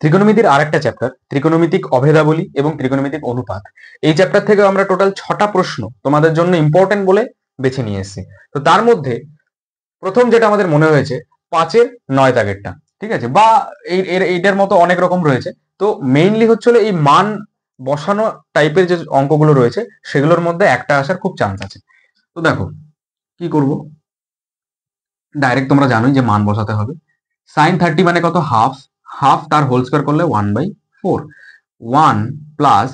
ত্রিকোণমিতির আরেকটা চ্যাপ্টার ত্রিকোণমিতিক অভেদাবলী এবং ত্রিকোণমিতিক অনুপাত। এই চ্যাপ্টার থেকে আমরা টোটাল 6টা প্রশ্ন তোমাদের জন্য ইম্পর্টেন্ট বলে বেছে নিয়ে এসেছি। তো তার মধ্যে প্রথম যেটা আমাদের মনে হয়েছে 5-এর 9 দাগেরটা, ঠিক আছে, বা এইটার মতো অনেক রকম রয়েছে। তো মেইনলি হচ্ছিল এই মান বসানো টাইপের যে অঙ্কগুলো রয়েছে সেগুলোর মধ্যে একটা আসার খুব চান্স আছে। তো দেখো কি করব, ডাইরেক্ট তোমরা জানোই যে মান বসাতে হবে। সাইন 30 মানে কত? হাফ। হাফ তার হোল স্কোয়ার করলে 1/4। 1 প্লাস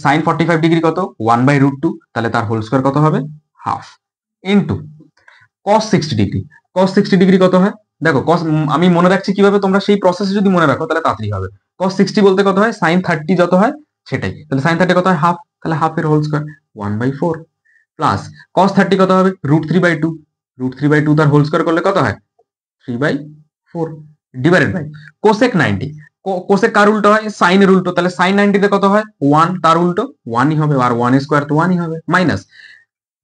সাইন 45 ডিগ্রি কত? 1/√2, তাহলে তার হোল স্কোয়ার কত হবে? Half. Into cos 60 degree. Cos 60 degree কত হয়? দেখো কস, আমি মনে রাখছি কিভাবে, তোমরা সেই প্রসেসে যদি মনে রাখো তাহলে তাড়াতাড়ি হবে। কস 60 বলতে কত হয়? সাইন 30 যত হয় সেটাই। তাহলে সাইন 30 কত হয়? হাফ। তাহলে হাফ এর হোল স্কোয়ার 1/4 প্লাস কস 30 কত হবে? √3/2। √3/2 তার হোল স্কোয়ার করলে কত হয়? 3/4 ডিভাইডেড বাই কোসেক 90। কোসেক কার উল্টো হয়? সাইনের উল্টো। তাহলে সাইন 90 তে কত হয়? 1, তার উল্টো 1ই হবে, আর 1 স্কোয়ার তো 1ই হবে, মাইনাস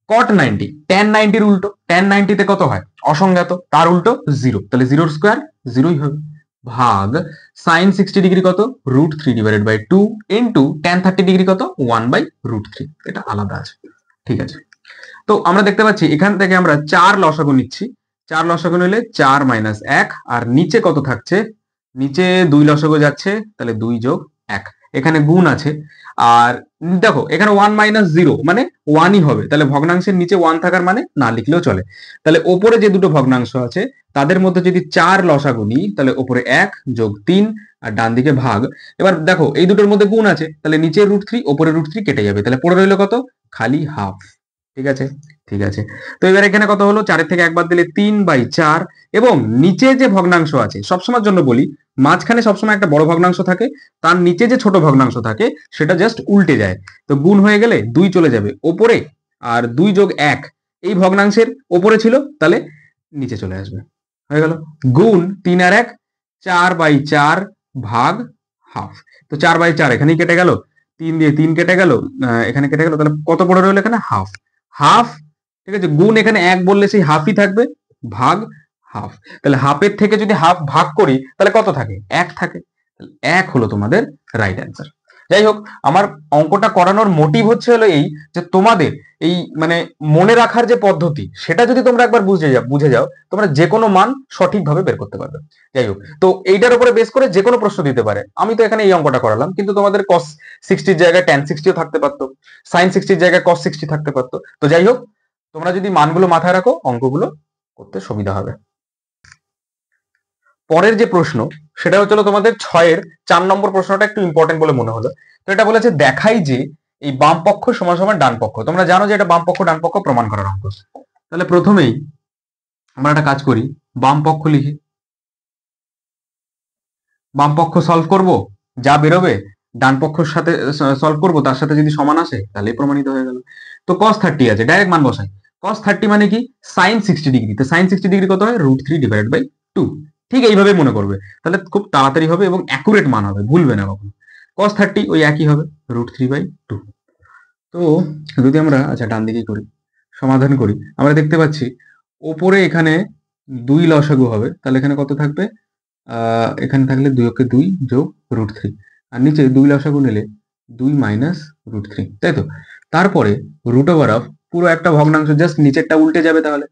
কট 90, tan 90 এর উল্টো। tan 90 তে কত হয়? অসংজ্ঞাত, তার উল্টো 0, তাহলে 0 স্কোয়ার 0ই হবে, ভাগ সাইন 60 ডিগ্রি কত? √3/2 ইন্টু tan 30 ডিগ্রি কত? 1/√3। এটা আলাদা আছে, ঠিক আছে। তো আমরা দেখতে পাচ্ছি এখান থেকে আমরা 4 লসাগু নিচ্ছি। 4 লসাগু নিলে 4 মাইনাস 1, আর নিচে কত থাকছে? নিচে 2 লসাগু যাচ্ছে, তাহলে 2 যোগ 1। এখানে গুণ আছে, আর দেখো এখানে 1 মাইনাস 0 মানে 1ই হবে, তাহলে ভগ্নাংশের নিচে 1 থাকার মানে না লিখলেও চলে। তাহলে ওপরে যে দুটো ভগ্নাংশ আছে তাদের মধ্যে যদি 4 লসাগু নিই তাহলে ওপরে 1 যোগ 3 আর ডান দিকে ভাগ। এবার দেখো এই দুটোর মধ্যে গুণ আছে, তাহলে নিচে √3 ওপরে √3 কেটে যাবে, তাহলে পড়ে রইলো কত? খালি হাফ। ঠিক আছে, ঠিক আছে। তো এবার এখানে কত হলো? 4 থেকে একবার দিলে 3/4, এবং নিচে যে ভগ্নাংশ আছে, সবসময়ের জন্য বলি মাঝখানে সবসময় একটা বড় ভগ্নাংশ থাকে, তার নিচে যে ছোট ভগ্নাংশ থাকে সেটা জাস্ট উল্টে যায়। তো গুণ হয়ে গেলে 2 চলে যাবে ওপরে, আর 2 যোগ 1 এই ভগ্নাংশের ওপরে ছিল, তাহলে নিচে চলে আসবে, হয়ে গেল। গুণ 3 আর 1 4/4 ভাগ হাফ। তো 4/4 এখানেই কেটে গেল, 3 দিয়ে 3 কেটে গেল, এখানে কেটে গেল, তাহলে কত পড়ে রইল এখানে? হাফ। হাফ, ঠিক আছে। গুণ এখানে 1 বললে সেই হাফই থাকবে, ভাগ হাফ। তাহলে হাফের থেকে যদি হাফ ভাগ করি তাহলে কত থাকে? 1 থাকে। 1 হলো তোমাদের রাইট অ্যান্সার। যাই হোক, আমার অঙ্কটা করানোর মোটিভ হচ্ছে হলো এই যে তোমাদের এই মানে মনে রাখার যে পদ্ধতি সেটা যদি তোমরা একবার বুঝে যাও তোমরা যে কোনো মান সঠিকভাবে বের করতে পারবে। যাই হোক, তো এইটার উপরে বেস করে যে কোনো প্রশ্ন দিতে পারে। আমি তো এখানে এই অঙ্কটা করালাম, কিন্তু তোমাদের cos 60 এর জায়গায় tan 60 ও থাকতে পারতো, sin 60 এর জায়গায় cos 60 থাকতে পারতো। তো যাই হোক, তোমরা যদি মানগুলো মাথায় রাখো অঙ্কগুলো করতে সুবিধা হবে। পরের যে প্রশ্ন সেটা হচ্ছিল তোমাদের 6-এর 4 নম্বর প্রশ্নটা একটু ইম্পর্টেন্ট বলে মনে হলো। তো এটা বলেছে দেখাই যে এই বাম পক্ষ সমান সমান ডান পক্ষ। তোমরা জানো যে এটা বাম পক্ষ ডান পক্ষ প্রমাণ করার অঙ্ক। তাহলে প্রথমেই আমরা একটা কাজ করি, বাম পক্ষ লিখি। বাম পক্ষ সলভ করব, যা বেরোবে ডান পক্ষের সাথে সলভ করব, তার সাথে যদি সমান আসে তাহলেই প্রমাণিত হয়ে গেল। তো cos 30 আছে, ডাইরেক্ট মান বসাই। cos 30 মানে কি? sin 60 degree. তো sin 60 ডিগ্রি কত হয়? √3/2। ঠিক এইভাবে মনে করবে, তাহলে খুব তাড়াতাড়ি হবে এবং অ্যাকুরেট মান হবে, ভুলবে না কখনো। cos 30 ওই একই হবে, √3/2। তো যদি আমরা আচ্ছা ডান দিকেই করি, সমাধান করি, আমরা দেখতে পাচ্ছি ওপরে এখানে 2 লসাগু হবে, তাহলে এখানে কত থাকবে? এখানে থাকলে 2 কে 2 যোগ √3, আর নিচে 2 লসাগু নিলে 2 মাইনাস √3, তাই তো। তারপরে √ওভার পুরো একটা ভগ্নাংশ, জাস্ট নিচেরটা উল্টে যাবে, তাহলে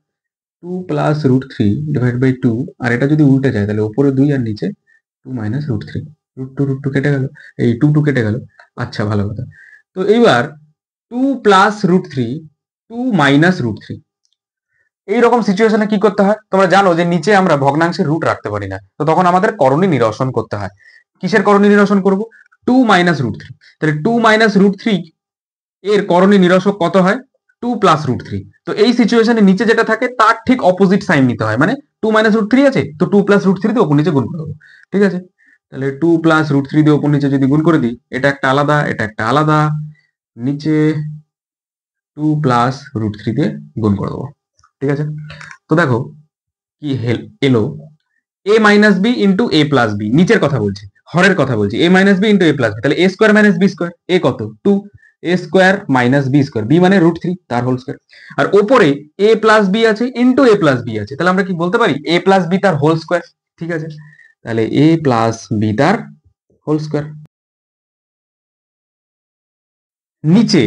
2 প্লাস √3/2, আর এটা যদি উল্টে যায় তাহলে উপরে 2 আর নিচে 2 মাইনাস √3। √2 কেটে গেল, এই 2 কেটে গেল। আচ্ছা, ভালো কথা। তো এইবার 2 প্লাস √3, 2 মাইনাস √3, এইরকম সিচুয়েশনে কি করতে হয়? তোমরা জানো যে নিচে আমরা ভগ্নাংশের রুট রাখতে পারি না, তো তখন আমাদের করণী নিরসন করতে হয়। কিসের করণী নিরসন করব? 2 মাইনাস √3। তাহলে 2 মাইনাস √3 এর করণী নিরসক কত হয়? 2 প্লাস √3। তো এই সিচুয়েশনে নিচে যেটা থাকে তার ঠিক অপোজিট সাইন নিতে হয়, মানে 2 মাইনাস √3 আছে তো 2 প্লাস √3 দিয়ে ওপর নিচে গুণ করে দেবো, ঠিক আছে। তাহলে 2 প্লাস √3 দিয়ে ওপর নিচে যদি গুণ করে দিই, এটা একটা আলাদা, এটা একটা আলাদা, নিচে 2 প্লাস √3 দিয়ে গুণ করে দেবো, ঠিক আছে। তো দেখো কি এলো, a minus b into a plus b, নিচের কথা বলছি, হরের কথা বলছি, a minus b into a plus b, তাহলে a square minus b square, a কত? 2, a square minus b square, b মানে √3 তার হোল স্কোয়ার, আর ওপরে a প্লাস বি আছে ইন্টু a প্লাস বি আছে, তাহলে আমরা কি বলতে পারি? a প্লাস বি তার হোল স্কোয়ার, ঠিক আছে। তাহলে a প্লাস বি তার হোল স্কোয়ার। নিচে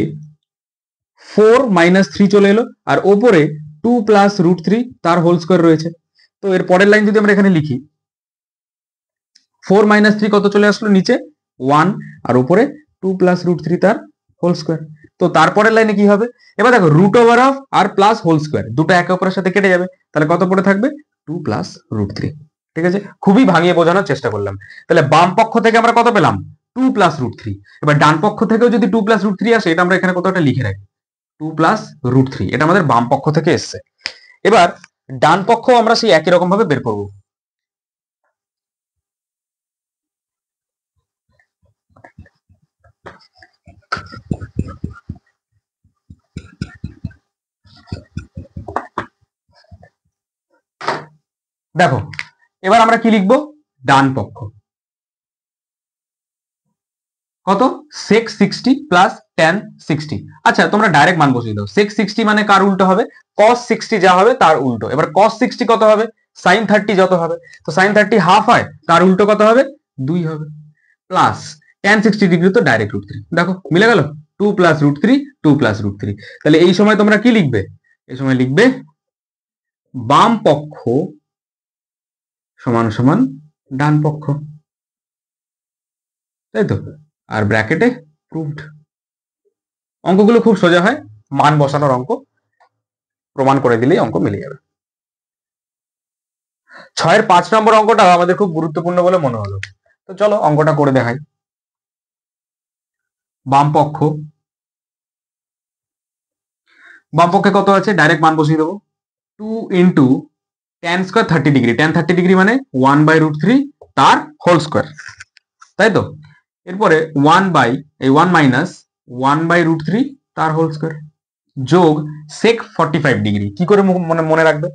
4 - 3 চলে এলো, আর ওপরে 2 + √3 তার হোল স্কোয়ার রয়েছে। তো এর পরের লাইন যদি আমরা এখানে লিখি, 4 - 3 কত চলে আসলো নিচে 1, আর উপরে 2 + √3 তার হোল স্কোয়ার। তো তারপরের লাইনে কি হবে, এবার দেখো √ওভার আর প্লাস হোল স্কোয়ার দুটো একে অপরের সাথে কেটে যাবে, তাহলে কত পড়ে থাকবে 2 + √3। ঠিক আছে, খুবই ভাঙিয়ে বোঝানোর চেষ্টা করলাম। তাহলে বাম পক্ষ থেকে আমরা কত পেলাম 2 + √3। এবার ডান পক্ষ থেকেও যদি 2 + √3 আসে, এটা আমরা এখানে কোথাও লিখে রাখি 2 + √3, এটা আমাদের বাম পক্ষ থেকে এসছে। এবার ডান পক্ষ আমরা সেই একই রকম ভাবে বের করব। দেখো এবার আমরা কি লিখবো, ডান পক্ষ কত sec 60 প্লাস tan 60। আচ্ছা তোমরা ডাইরেক্ট মান বসিয়ে দাও, sec 60 মানে কার উল্টো হবে, cos 60 যা হবে তার উল্টো। এবার cos 60 কত হবে, sin 30 যত হবে, তো sin 30 হাফ হয়, তার উল্টো কত হবে 2 হবে, প্লাস tan 60 ডিগ্রি তো ডাইরেক্ট √3। দেখো মিলে গেল 2 + √3 2 + √3। তাহলে এই সময় তোমরা কি লিখবে, এই সময় লিখবে বাম পক্ষ সমান সমান ডান পক্ষ, তাই তো, আর ব্র্যাকেটে প্রুভড। অঙ্কগুলো খুব সোজা হয়, মান বসানোর অঙ্ক, প্রমাণ করে দিলেই অঙ্ক মিলে যাবে। 6-এর 5 নম্বর অঙ্কটা আমাদের খুব গুরুত্বপূর্ণ বলে মনে হলো, তো চলো অঙ্কটা করে দেখাই। বাম পক্ষে কত আছে, ডাইরেক্ট মান বসিয়ে দেবো, 2 × tan square 30 degree, tan 30 degree মানে 1/√3 তার হোল স্কয়ার, তাই তো। এরপরে 1 মাইনাস 1/√3 তার হোল স্কয়ার, যোগ sec 45 ডিগ্রি। কি করে মনে রাখবে,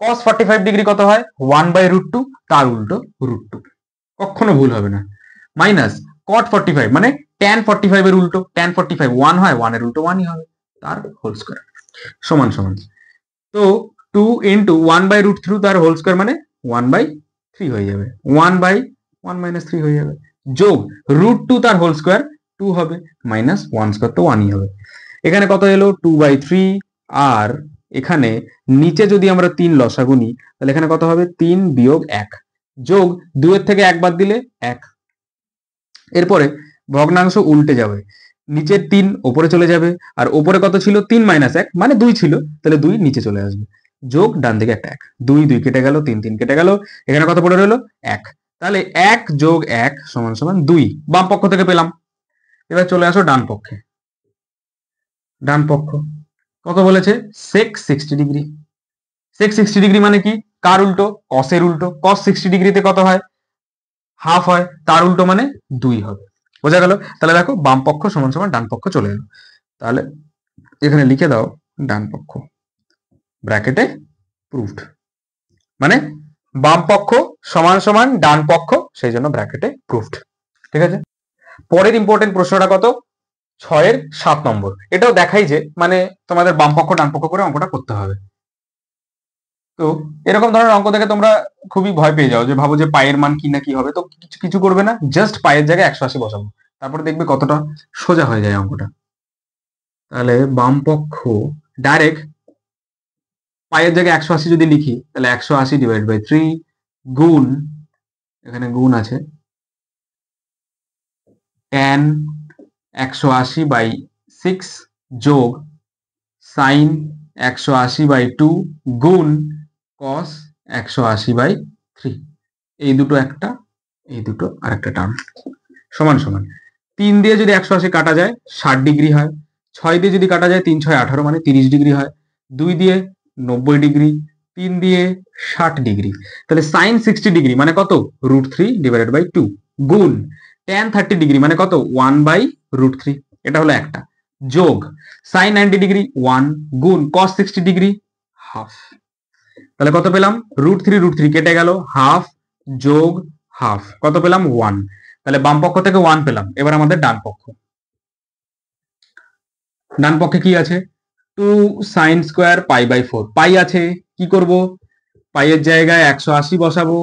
cos 45 ডিগ্রি কত হয় 1/√2 তার উল্টো √2, কখনো ভুল হবে না, মাইনাস cot 45 মানে tan 45 এর উল্টো, tan 45 1 হয়, 1 এর উল্টো 1ই হবে, তার হোল স্কয়ার, সমান সমান। তো 2 × 1/√3 তার হোল স্কয়ার মানে 1/3 হয়ে যাবে, 1/1 - 3 হয়ে যাবে, যোগ √2 তার হোল স্কয়ার 2 হবে, মাইনাস 1 স্কয়ার তো 1ই হবে। এখানে কত এলো 2/3, আর এখানে নিচে যদি আমরা 3 লসাগু নিই, তাহলে এখানে কত হবে 3 - 1, যোগ 2 এর থেকে 1 বাদ দিলে 1। এরপরে ভগ্নাংশ উল্টে যাবে, নিচের 3 উপরে চলে যাবে, আর উপরে কত ছিল 3 - 1 মানে 2 ছিল, তাহলে 2 নিচে চলে আসবে, যোগ ডান দিকে একটা 1, 2 2 কেটে গেল, 3 3 কেটে গেল, এখানে কত পড়ে রইল 1। তাহলে 1 যোগ 1 সমান সমান 2 বাম পক্ষ থেকে পেলাম। এবার চলে আসো ডান পক্ষে, ডান পক্ষ কত বলেছে sec 60 ডিগ্রি, sec 60 ডিগ্রি মানে কি কার উল্টো, cos এর উল্টো, cos 60 ডিগ্রিতে কত হয় হাফ হয়, তার উল্টো মানে 2 হবে, বোঝা গেল। তাহলে দেখো বাম পক্ষ সমান সমান ডান পক্ষ চলে এলো, তাহলে এখানে লিখে দাও ডান পক্ষ, ব্র্যাকেটে প্রুভড, মানে বাম পক্ষ সমান সমান ডান পক্ষ, সেই জন্য ব্র্যাকেটে প্রুভড। ঠিক আছে, পরের ইম্পর্টেন্ট প্রশ্নটা কত 6-এর 7 নম্বর। এটাও দেখাই যে মানে তোমাদের বাম পক্ষ ডান পক্ষ করে অঙ্কটা করতে হবে। তো এরকম ধরনের অঙ্ক দেখে তোমরা খুবই ভয় পেয়ে যাও, যে ভাবো যে পায়ের মান কি না কি হবে, তো কিছু কিছু করবে না, জাস্ট পায়ের জায়গায় 180 বসাবো, তারপরে দেখবে কতটা সোজা হয়ে যায় অঙ্কটা। তাহলে বাম পক্ষ ডাইরেক্ট পায়ের জায়গায় 180 যদি লিখি, তাহলে 180/3 গুণ, এখানে গুণ আছে, tan 180/6 যোগ sin 180/2 গুণ cos 180/3, এই দুটো একটা, এই দুটো আর একটা টার্ম, সমান সমান 3 দিয়ে যদি 180 কাটা যায় 60 ডিগ্রি হয়, 6 দিয়ে যদি কাটা যায় 3 6 18 মানে 30 ডিগ্রি হয়, 2 দিয়ে 90 ডিগ্রি, 3 দিয়ে 60 ডিগ্রি, তাহলে sin 60 ডিগ্রি মানে কত √3/2 গুণ tan 30 ডিগ্রি মানে কত 1/√3, এটা হলো একটা, যোগ sin 90 ডিগ্রি 1 গুণ cos 60 ডিগ্রি হাফ, তাহলে কত পেলাম √3 কেটে গেল, হাফ যোগ হাফ কত পেলাম 1, তাহলে বাম পক্ষ থেকে 1 পেলাম। এবার আমাদের ডান পক্ষ, ডান পক্ষে কি আছে 2 sin স্কয়ার পাই/4, পাই আছে, কি করব পাইয়ের জায়গায় 180 বসাবো,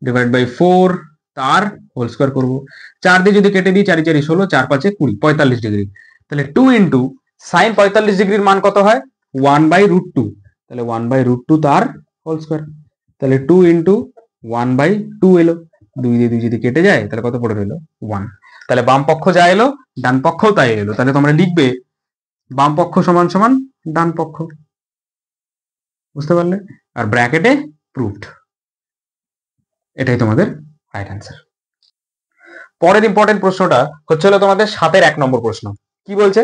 ডিভাইড বাই 4 তার হোল স্কোয়ার করবো। 4 দিয়ে যদি কেটে দিই 4 4 16, 4 5 20, 45 ডিগ্রি। তাহলে 2 ইন্টু সাইন 45 ডিগ্রির মান কত হয়? 1/√2। তাহলে 1/√2 তার হোল স্কোয়ার। তাহলে 2 ইন্টু 1/2 এলো। 2 দিয়ে 2 যদি কেটে যায় তাহলে কত পড়ে রইলো? 1। তাহলে বাম পক্ষ যা এলো ডান পক্ষও তাই এলো। তাহলে তোমরা লিখবে বাম পক্ষ সমান সমান ডান পক্ষ। বুঝতে পারলে? আর ব্র্যাকেটে প্রুভড। এটাই তোমাদের রাইট অ্যান্সার। পরের ইম্পর্টেন্ট প্রশ্নটা হচ্ছে হলো তোমাদের 7-এর 1 নম্বর প্রশ্ন। কি বলছে?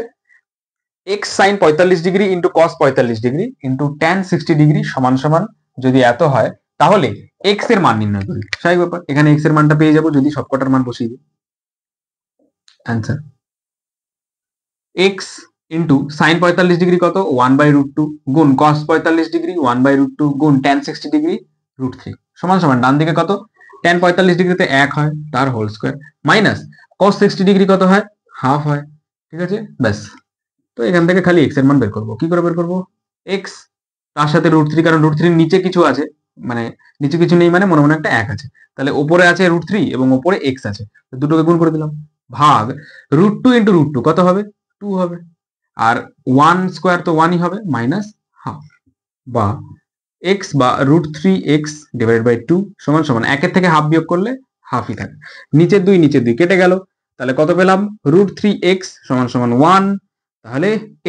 x sin 45 degree into cos 45 degree into tan 60 degree সমান সমান যদি এত হয় তাহলে x এর মান নির্ণয় করি। স্বাভাবিক ব্যাপার, এখানে x এর মানটা পেয়ে যাবো যদি সবকটার মান বসিয়ে দিই। Answer x into sign 45 degree কত? 1/√2 গুণ cos 45 ডিগ্রি 1/√2 গুণ tan 60 ডিগ্রি √3 সমান সমান ডান দিকে কত? tan 45 ডিগ্রিতে 1 হয় তার whole square minus cos 60 degree কত হয়? হাফ হয়। ঠিক আছে, ব্যাস। তো এখান থেকে খালি x এর মান বের করবো। কি করে বের করবো? x তার সাথে √3, কারণ √3 নিচে কিছু আছে, মানে নিচে কিছু নেই মানে মনে মনে একটা 1 আছে। তাহলে উপরে আছে √3 এবং উপরে x আছে, দুটোকে গুণ করে দিলাম। ভাগ √2 ইন্টু √2 কত হবে? 2 হবে। আর 1 স্কোয়ার তো 1ই হবে, মাইনাস হাফ। বা x বা √3x ডিভাইডেড বাই 2 সমান সমান 1 থেকে হাফ বিয়োগ করলে হাফই থাকে। নিচের 2 কেটে গেল। তাহলে কত পেলাম? √3x সমান সমান 1। তাহলে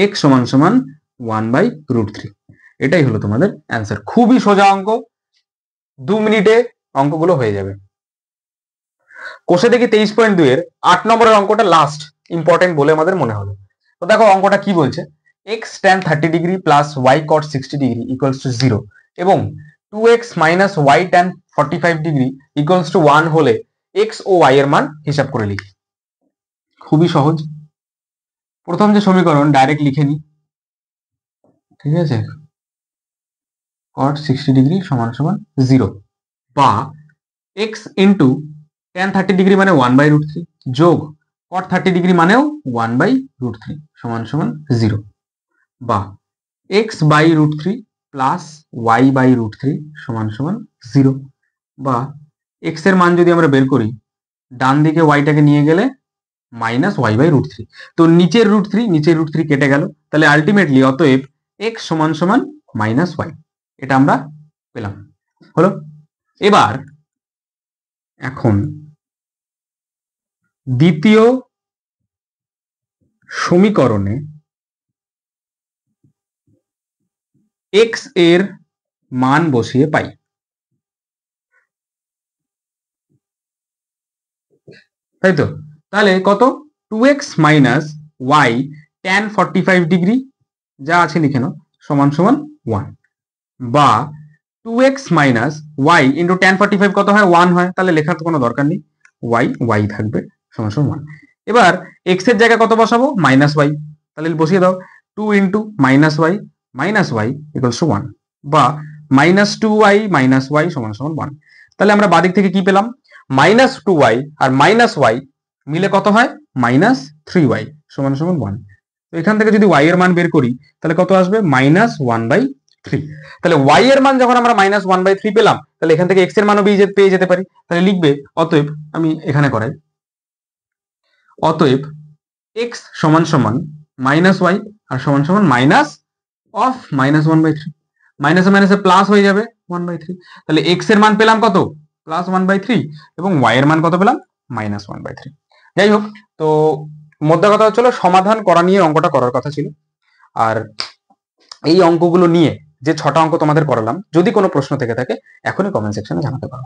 x সমান সমান 1/√3। এটাই হলো তোমাদের অ্যান্সার। খুবই সোজা অঙ্ক, 2 মিনিটে অঙ্কগুলো হয়ে যাবে। কোষে দেখি 23.2 এর 8 নম্বরের অঙ্কটা লাস্ট ইম্পর্টেন্ট বলে আমাদের মনে হলো। তো দেখো অঙ্কটা কি বলছে? x tan 30 degree plus y cot 60 degree equals to 0 এবং 2x minus y tan 45 degree equals to 1 হলে x ও y এর মান হিসাব করে লিখি। খুবই সহজ। প্রথম যে সমীকরণ ডাইরেক্ট লিখে নি, ঠিক আছে, cot 60 ডিগ্রি সমান সমান 0 বা x ইন্টু tan 30 ডিগ্রি মানে 1/√3 যোগ cot 30 ডিগ্রি মানেও 1/√3 সমান সমান 0 বা x by √3 plus y by √3 সমান সমান 0 বা x এর মান যদি আমরা বের করি ডান দিকে y-টাকে নিয়ে গেলে মাইনাস y বাই √3। তো নিচের √3 কেটে গেল। তাহলে আলটিমেটলি অতএব x সমান সমান মাইনাস y। এটা আমরা পেলাম। হলো? এবার এখন দ্বিতীয় সমীকরণে x এর মান বসিয়ে পাই। তাই তো? তাহলে কত? 2x minus y tan 45 degree যা আছে লিখে নাও সমান সমান 1 বা 2x minus y into tan 45 কত হয়? 1 হয়। তাহলে লেখার তো কোনো দরকার নেই, y থাকবে সমান সমান 1। এবার x এর জায়গায় কত বসাবো? Minus y। তাহলে বসিয়ে দাও 2 into minus y equals to 1 বা মাইনাস 2y মাইনাস y সমান সমান 1। তাহলে আমরা বাদিক থেকে কি পেলাম? মাইনাস 2y আর মাইনাস y মিলে কত হয়? মাইনাস 3y সমান সমান 1। তো এখান থেকে যদি y এর মান বের করি তাহলে কত আসবে? মাইনাস 1/3। তাহলে y এর মান যখন আমরা মাইনাস 1/3 পেলাম তাহলে এখান থেকে x এর মানও পেয়ে যেতে পারি। তাহলে লিখবে অতএব, আমি এখানে করাই, অতএব x সমান সমান মাইনাস y আর সমান সমান মাইনাস অফ মাইনাস 1/3। মাইনাসে মাইনাসে প্লাস হয়ে যাবে 1/3। তাহলে x এর মান পেলাম কত? প্লাস 1/3 এবং y এর মান কত পেলাম? মাইনাস 1/3। যাই হোক, তো মোদ্দা কথা হচ্ছিল সমাধান করা নিয়ে অঙ্কটা করার কথা ছিল। আর এই অঙ্কগুলো নিয়ে যে 6টা অঙ্ক তোমাদের করালাম, যদি কোনো প্রশ্ন থেকে থাকে এখনই কমেন্ট সেকশনে জানাতে পারো।